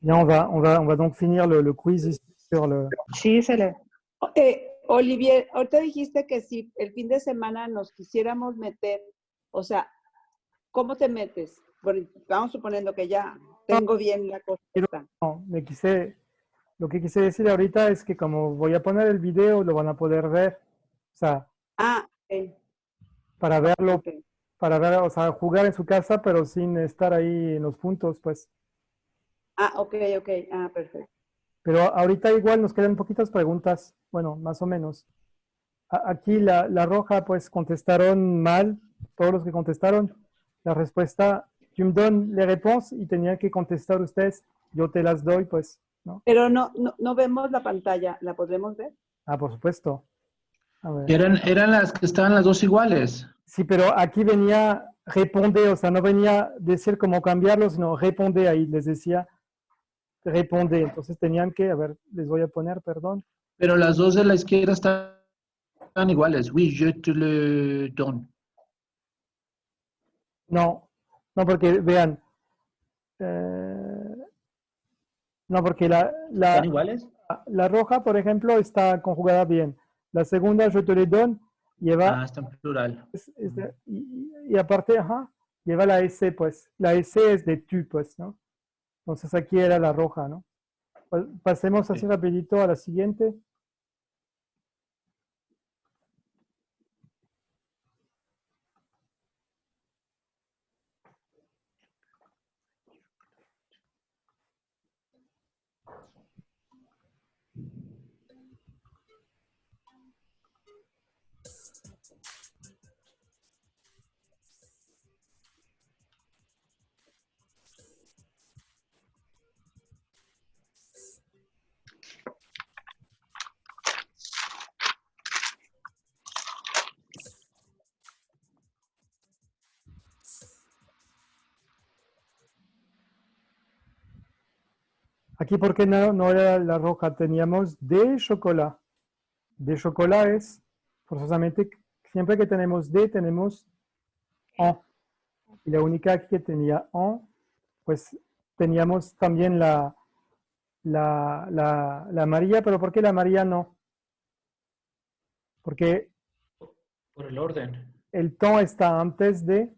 Bien, on va donc finir le quiz ici sur le... Sí, Olivier, ahorita dijiste que si el fin de semana nos quisiéramos meter, o sea, ¿cómo te metes? Bueno, vamos suponiendo que ya tengo bien la cosa. No, lo que quise decir ahorita es que como voy a poner el video, lo van a poder ver. O sea, Ah, ok, para verlo, ok. para ver, o sea, jugar en su casa, pero sin estar ahí en los puntos, pues. Ah, ok, ok. Ah, perfecto. Pero ahorita igual nos quedan poquitas preguntas, bueno, más o menos. Aquí la roja, pues contestaron mal, todos los que contestaron. La respuesta, tu me donnes les réponses y tenían que contestar ustedes, yo te las doy, pues, ¿no? Pero no vemos la pantalla, ¿la podremos ver? Ah, por supuesto. A ver. Eran las que estaban las dos iguales. Sí, pero aquí venía responde, o sea, no venía decir cómo cambiarlo, sino responde ahí, les decía responde. Entonces tenían que, a ver, les voy a poner, perdón. Pero las dos de la izquierda estaban iguales. Oui, je te le donne. No, no, porque vean, eh, no, porque ¿Están iguales? la roja, por ejemplo, está conjugada bien. La segunda, je te le donne, lleva, Ah, está en plural. y aparte, ajá, lleva la S, pues. La S es de tu, pues, ¿no? Entonces aquí era la roja, ¿no? Pasemos así Sí. rapidito a la siguiente. Aquí, ¿por qué no era la roja? Teníamos de chocolate. De chocolate es, forzosamente, siempre que tenemos de, tenemos en. Y la única aquí que tenía en, pues teníamos también la amarilla, pero ¿por qué la amarilla no? Porque Por el orden. el temps está antes de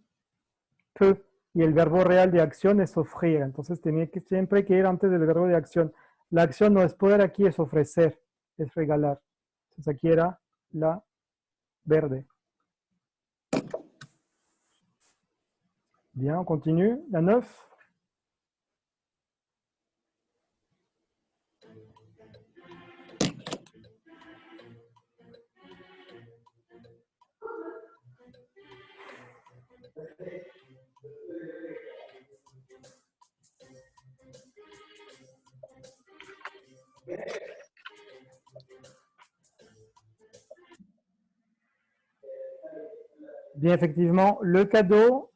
peut y el verbo real de acción es ofrecer. Entonces tenía que siempre que ir antes del verbo de acción. La acción no es poder, aquí es ofrecer, es regalar. Entonces aquí era la verde. Bien, on continue. La 9. Bien, effectivement, le cadeau,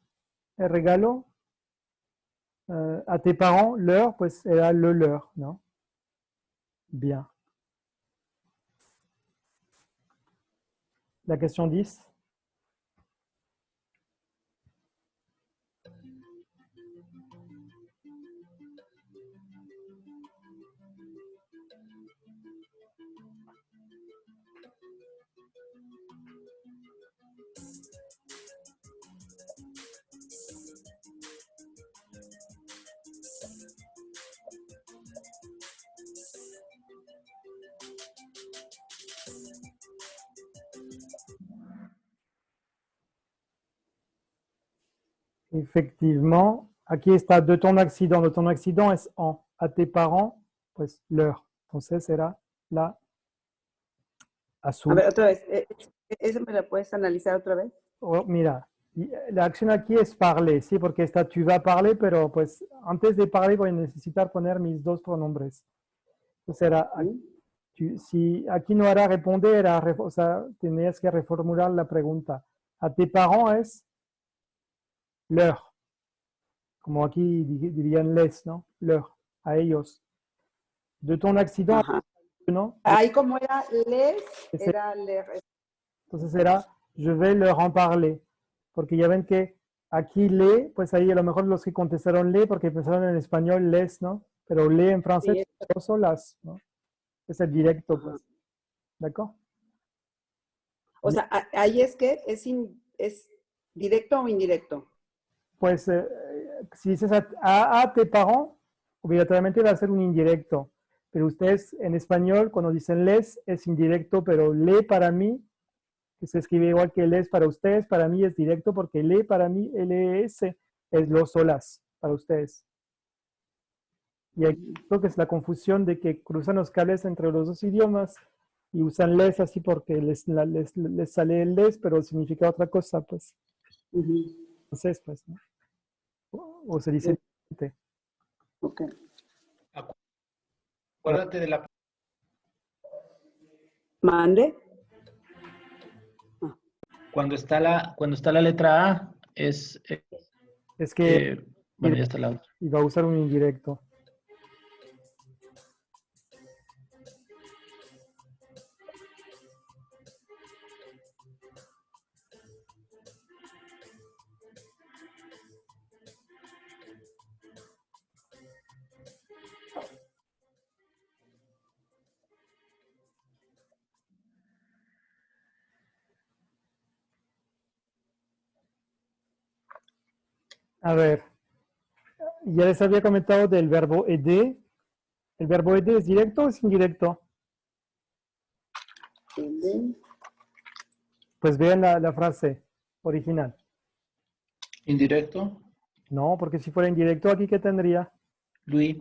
el regalo a tes parents, leur, pues era le leur, ¿no? Bien. La question 10. Effectivement, aquí está de ton accident. De ton accident es en. A tes parents, pues leur. Entonces era la A azul. ver, otra vez. ¿Eso me la puedes analizar otra vez? Oh, mira, la acción aquí es parler, ¿sí? Porque está tu vas parler, pero pues antes de parler voy a necesitar poner mis dos pronombres. Entonces era, si aquí no era responder, era, o sea, tenías que reformular la pregunta. A tes parents es leur. Como aquí dirían les, ¿no? Leur, a ellos. De ton accident, Ajá. ¿no? Ahí como era les, Ese- era les. Entonces era, je vais leur en parler. Porque ya ven que aquí le, pues ahí a lo mejor los que contestaron le, porque pensaron en español les, ¿no? Pero le en francés, Sí, dos solas, ¿no? Es el directo, ajá. pues. ¿D'accord? O sea, ahí es que es directo o indirecto. Pues si dices a tes parents, obligatoriamente va a ser un indirecto. Pero ustedes en español, cuando dicen les, es indirecto, pero le para mí, que se escribe igual que les para ustedes, para mí es directo porque le para mí, LS, es los solas para ustedes. Y ahí creo que es la confusión de que cruzan los cables entre los dos idiomas y usan les así porque les sale el les, pero significa otra cosa, pues. Ujú. Entonces, pues, ¿no? O se dice Sí, diferente. ok. Acuérdate de la... ¿Mande? Cuando está la letra A, es... Es que bueno, ya está la otra. iba a usar un indirecto. A ver, ya les había comentado del verbo aider. ¿El verbo aider es directo o es indirecto? Pues vean la frase original. Indirecto, No, porque si fuera indirecto, ¿aquí qué tendría? Luis.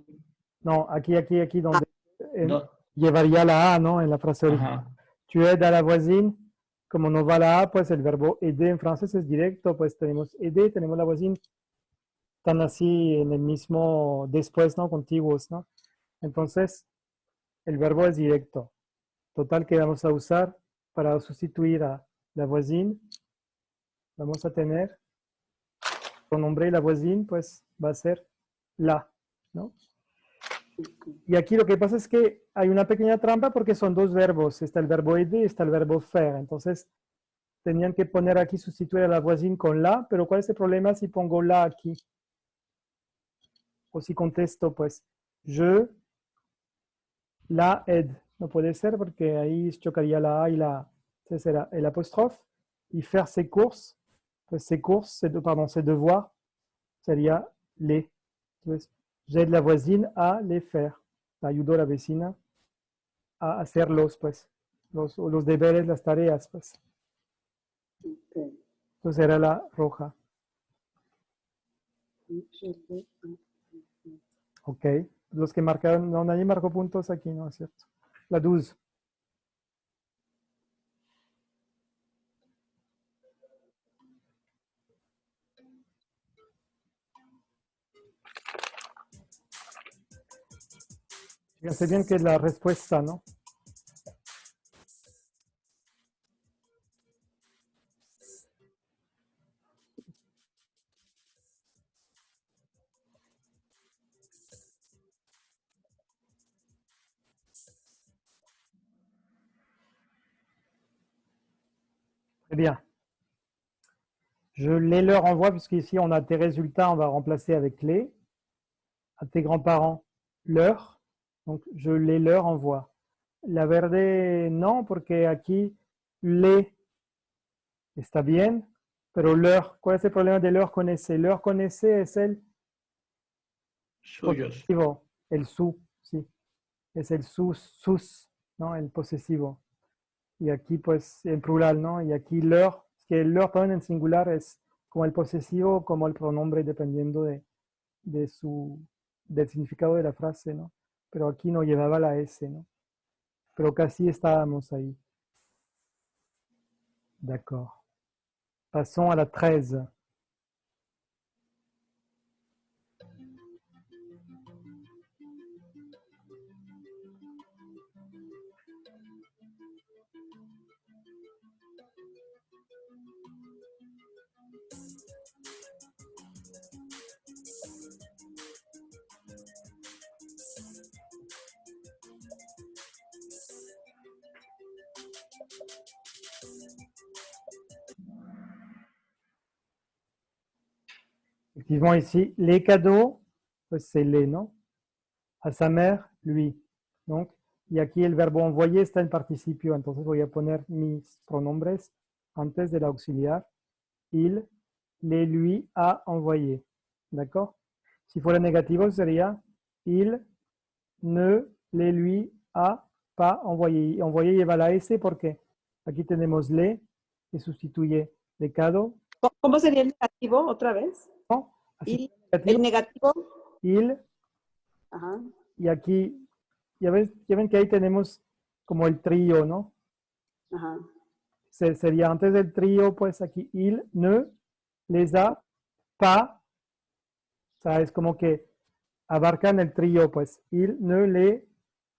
No, aquí, donde No, llevaría la A, ¿no? En la frase original. ajá. Tu aides a la voisine. Como no va la A, pues el verbo aider en francés es directo, pues tenemos aider, tenemos la voisine. Están así en el mismo después, ¿no? Contiguos, ¿no? Entonces, el verbo es directo. Total que vamos a usar para sustituir a la voisine. Vamos a tener pronombre la voisine, pues va a ser la, ¿no? Y aquí lo que pasa es que hay una pequeña trampa porque son dos verbos. Está el verbo aider y está el verbo faire. Entonces, tenían que poner aquí, sustituir a la voisine con la, pero ¿cuál es el problema si pongo la aquí? O si contesto, pues, je la aide. No puede ser porque ahí chocaría la A y la, ese será el apóstrofe. Y faire ses courses, pues ses courses, pardon, ses devoirs, sería les. Entonces, j'aide la voisine a les faire. Ayudo a la vecina a hacerlos, pues, los deberes, las tareas, pues. Ok. Entonces era la roja. Ok. Los que marcaron, no, nadie marcó puntos aquí, ¿no es cierto? La 12. Fíjense bien que es la respuesta, ¿no? Très bien. Je les leur envoie, puisqu'ici on a tes résultats, on va remplacer avec les. À tes grands-parents, leur. Donc je les leur envoie. La verde, non, porque aquí les está bien, pero leur, ¿cuál es el problema de leur con ese? Leur con ese es el Suyos. posesivo, el su, sí. Es el sus, ¿no? El posesivo. Y aquí, pues, en plural, ¿no? Y aquí leur, es que el leur también en singular es como el posesivo, como el pronombre, dependiendo de su, del significado de la frase, ¿no? Pero aquí no llevaba la S, ¿no? Pero casi estábamos ahí. D'accord. Passons à la 13. Effectivement, ici, les cadeaux, pues c'est les, ¿no? a sa mère, lui. Donc, y aquí el verbo envoyer está en participio, entonces voy a poner mis pronombres antes del auxiliar. Il les lui a envoyé. ¿D'accord? Si fuera negativo sería il ne les lui a pas envoyé. Envoyé lleva la S porque aquí tenemos le que sustituye lecado. ¿Cómo sería el negativo otra vez? ¿No? Así Il, negativo, el negativo. il, Ajá. y aquí, ya ven que ahí tenemos como el trío, ¿no? Ajá. Sería antes del trío, pues aquí il ne les a pas. O sea, es como que abarcan el trío, pues il ne le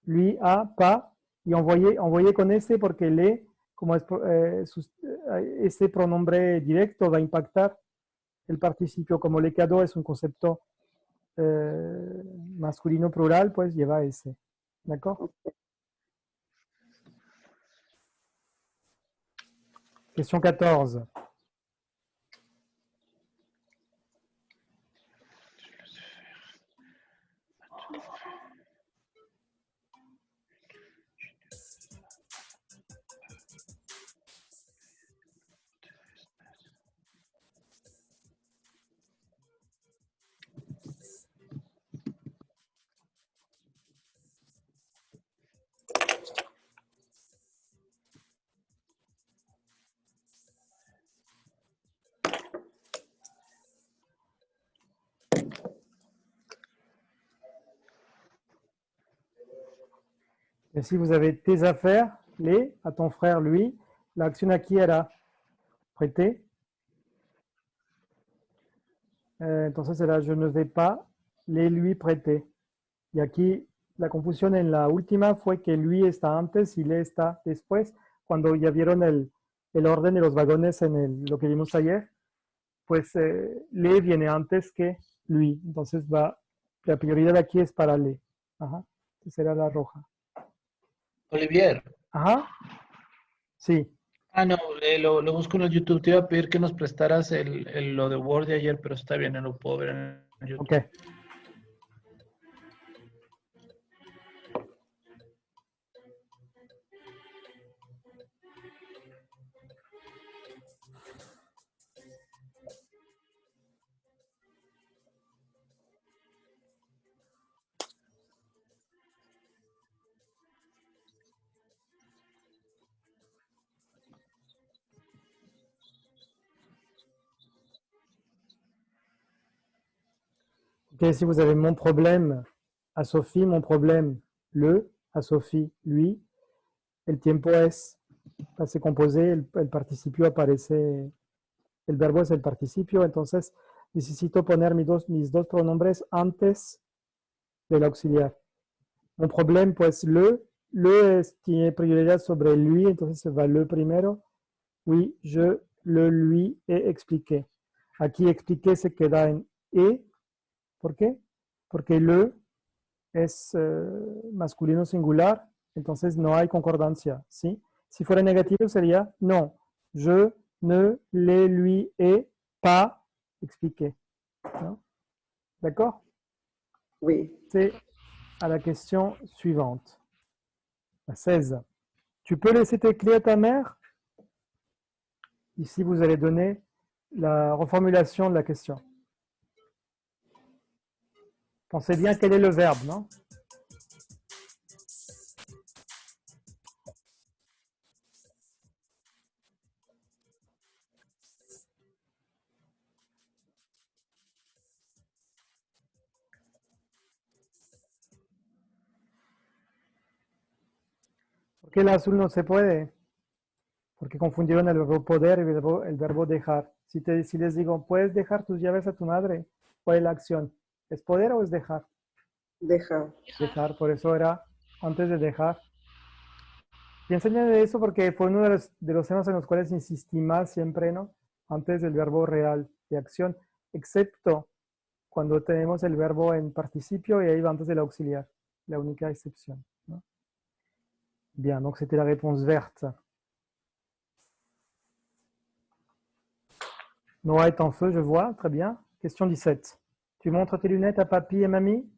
lui a pas. Y envoyé con este porque le, como es este pronombre directo, va a impactar el participio. Como le quedó es un concepto masculino plural, pues lleva ese. ¿D'accord? Question 14. Et si vous avez tes affaires, les, à ton frère, lui, l'action aquí era prêter. Entonces era je ne vais pas les lui prêter. Y aquí la confusión en la última fue que lui está antes y le está después. Cuando ya vieron el orden de los vagones en lo que vimos ayer, pues le viene antes que lui. Entonces la prioridad aquí es para le. Ajá. Entonces será la roja. Olivier. Ajá. Sí. Ah, no, lo busco en el YouTube. Te iba a pedir que nos prestaras lo de Word de ayer, pero está bien, no lo puedo ver en YouTube. Ok. Ok, si vous avez mon problème à Sophie, mon problème le, a Sophie lui, el tiempo es passé composé, el participio aparece, el verbo es el participio, entonces necesito poner mis dos pronombres antes del auxiliar. Mon problème, pues tiene prioridad sobre lui, entonces se va le primero. Oui, je le lui he expliqué. Aquí expliqué se queda en e. ¿Por qué? Porque le es masculino singular, entonces no hay concordancia, ¿sí? Si fuera negativo sería no, je ne le lui ai pas expliqué. ¿No? D'accord? Oui. C'est à la question suivante. La 16. Tu peux laisser tes clés à ta mère? Ici, vous allez donner la reformulation de la question. Pensez bien quel est le verbe, non? ¿Por qué el azul no se puede? Porque confundieron el verbo poder y el verbo dejar. Si les digo, ¿puedes dejar tus llaves a tu madre? ¿Cuál es la acción? ¿Es poder o es dejar? Dejar. Dejar, por eso era antes de dejar. Y enseñan de eso porque fue uno de los temas en los cuales insistí más siempre, ¿no? Antes del verbo real de acción, excepto cuando tenemos el verbo en participio y ahí va antes del auxiliar, la única excepción, ¿no? Bien, donc c'était la réponse verte. Noah est en feu, je vois, très bien. Question 17. Tu montres tes lunettes à papy et mamie?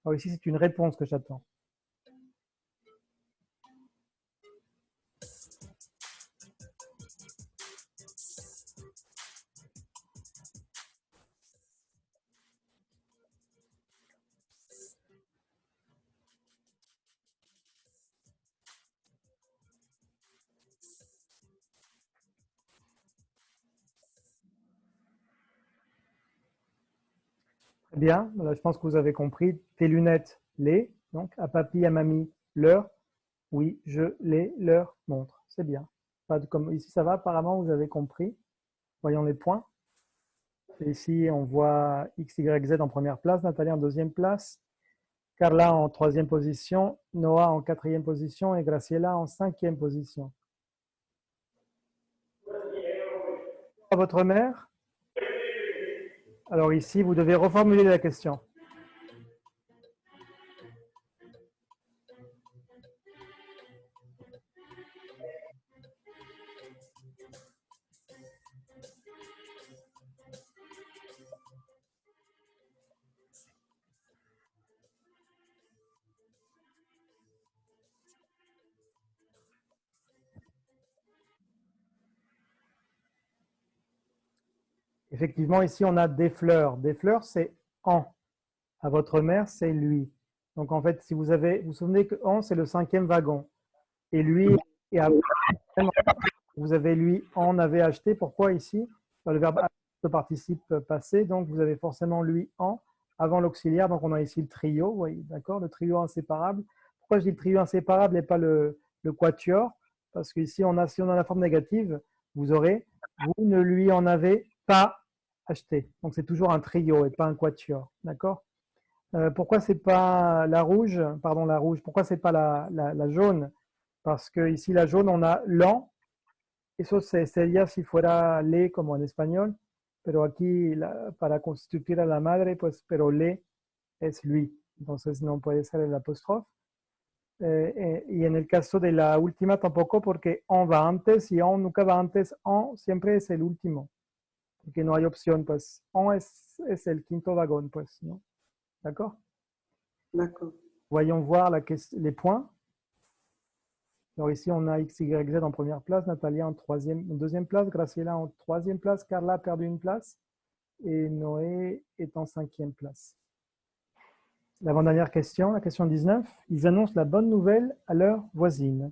Alors ici, c'est une réponse que j'attends. Très bien, voilà, je pense que vous avez compris. Tes lunettes, les. Donc, à papy, à mamie, leur. Oui, je les leur montre. C'est bien. Pas de, comme, ici, ça va, apparemment, vous avez compris. Voyons les points. Et ici, on voit X, Y, Z en première place, Nathalie en deuxième place, Carla en troisième position, Noah en quatrième position et Graciela en cinquième position. À votre mère? Alors ici, vous devez reformuler la question. Effectivement, ici, on a des fleurs. Des fleurs, c'est en. À votre mère, c'est lui. Donc, en fait, si vous vous souvenez que en, c'est le cinquième wagon. Et lui, et après, vous avez lui, en avait acheté. Pourquoi ici? Le verbe le participe passé. Donc, vous avez forcément lui, en, avant l'auxiliaire. Donc, on a ici le trio. Vous voyez, d'accord? Le trio inséparable. Pourquoi je dis le trio inséparable et pas le quatuor? Parce qu'ici, si on a la forme négative, vous aurez vous ne lui en avez pas acheté. Donc, c'est toujours un trio et pas un quatuor. D'accord? Pourquoi c'est pas la rouge? Pardon, la rouge. Pourquoi c'est pas la jaune? Parce que ici, la jaune, on a l'en. Eso sería si fuera le como en español, pero aquí para constituir a la madre, pues, pero le es lui. Entonces no puede ser el apóstrofe. Y en el caso de la última tampoco, porque on va antes y on nunca va antes. On siempre es el último, porque no hay opción, pues on es el quinto vagón, pues, ¿no? D'accord? D'accord. Voyons voir les points. Alors ici, on a X, Y, Z en première place, Natalia en deuxième place, Graciela en troisième place, Carla a perdu une place et Noé est en cinquième place. L'avant-dernière question, la question 19. Ils annoncent la bonne nouvelle à leur voisine.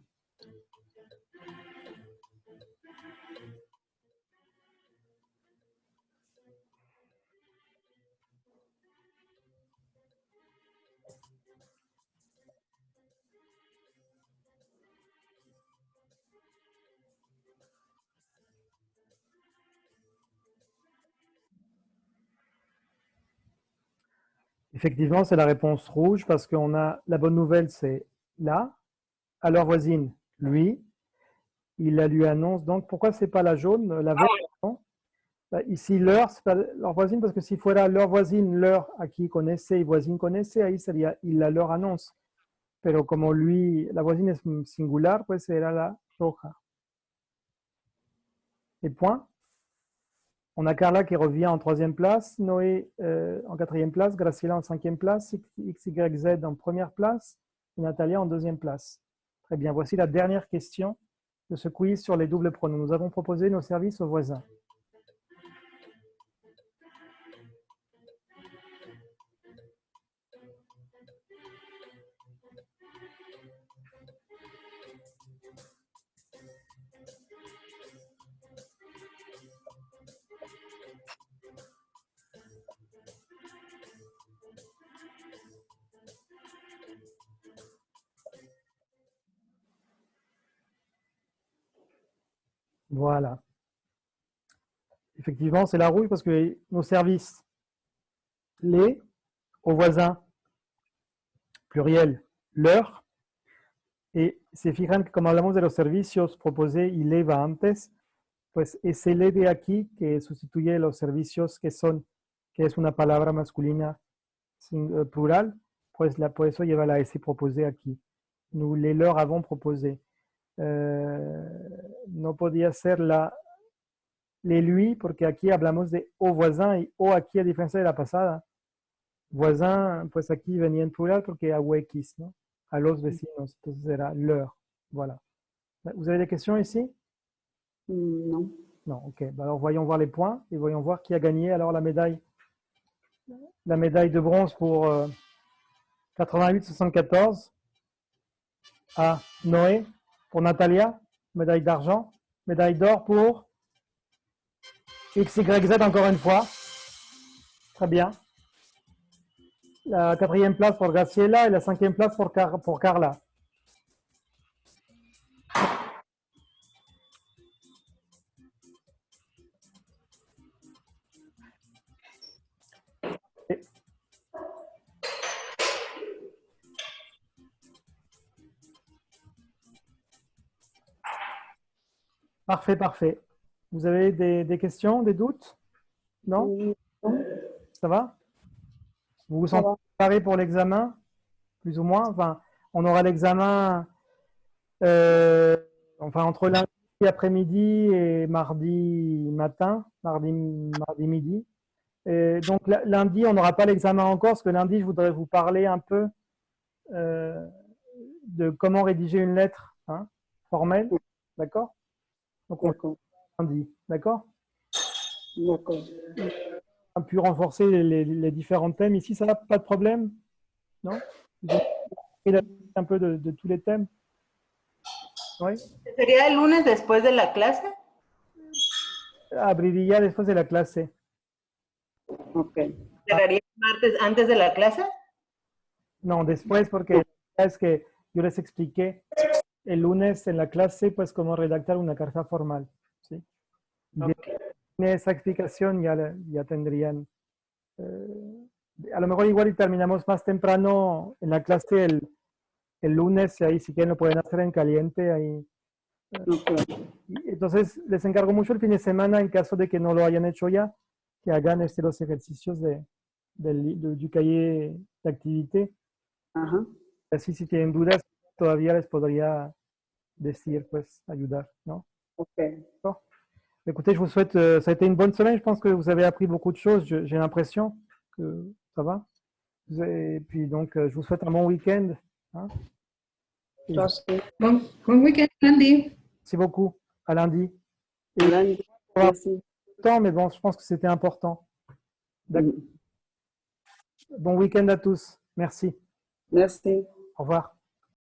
Effectivement, c'est la réponse rouge parce qu'on a la bonne nouvelle, c'est là. À leur voisine, lui. Il la lui annonce. Donc, pourquoi c'est pas la jaune, la verte? Non. Ici, leur, c'est pas leur voisine parce que si fuera leur voisine, leur a qui connaissait y voisine connaissait, ahí sería il la leur annonce. Pero como lui, la voisine es singular, pues era la roja. Les points. On a Carla qui revient en troisième place, Noé en quatrième place, Graciela en cinquième place, X, Y, Z en première place, et Natalia en deuxième place. Très bien, voici la dernière question de ce quiz sur les doubles pronoms. Nous avons proposé nos services aux voisins. Voilà. Effectivement, c'est la rouge parce que nos services, les, aux voisins, pluriel, leur, y se fijan que como hablamos de los servicios, proposé y va antes, pues es el de aquí que sustituye los servicios que son, que es una palabra masculina plural, pues por eso lleva la S proposée aquí. Nous les leur avons proposé. No podía ser les lui, porque aquí hablamos de au voisin y o aquí a diferencia de la pasada, Voisin, pues aquí venía en plural porque a huequis, ¿no? A los vecinos, entonces era leur. Voilà. Vous avez des questions ici? No. Non, ok. Alors voyons voir les points et voyons voir qui a gagné alors la médaille de bronze pour 88-74 à Noé, pour Natalia, médaille d'argent, médaille d'or pour XYZ encore une fois. Très bien. La 4e place pour Graciela et la 5e place pour Carla. Parfait, parfait. Vous avez des questions, des doutes? Non? Ça va? Vous vous sentez préparé pour l'examen? Plus ou moins? Enfin, on aura l'examen entre lundi après-midi et mardi matin, mardi midi. Et donc lundi, on n'aura pas l'examen encore, parce que lundi, je voudrais vous parler un peu de comment rédiger une lettre formelle. D'accord? Donc, on lundi. D'accord? D'accord. On a pu renforcer les différents thèmes. Ici, ça va? Pas de problème? Non? Vous avez pris un peu de tous les thèmes? Oui? ¿Sería el lunes después de la clase? Abriría después de la clase. Ok. ¿Cerraría el martes antes de la clase? No, después, porque es que yo les expliqué el lunes en la clase, pues, cómo redactar una carta formal. ¿Sí? Okay. En esa explicación ya tendrían, a lo mejor igual y terminamos más temprano en la clase el lunes, y ahí si quieren lo pueden hacer en caliente. Ahí. Entonces, les encargo mucho el fin de semana, en caso de que no lo hayan hecho ya, que hagan los ejercicios du cahier de activité. Ajá. Así, si tienen dudas, todavía les podría decir, pues, ayudar, ¿no? Ok. Bon. Écoutez, je vous souhaite, ça a été une bonne semaine. Je pense que vous avez appris beaucoup de choses. J'ai l'impression que ça va. Et puis, donc, je vous souhaite un bon week-end. Hein? Bon week-end, lundi. Merci beaucoup. À lundi. Et Lundi. Merci. temps, mais bon, je pense que c'était important. Bon week-end à tous. Merci. Merci. Au revoir.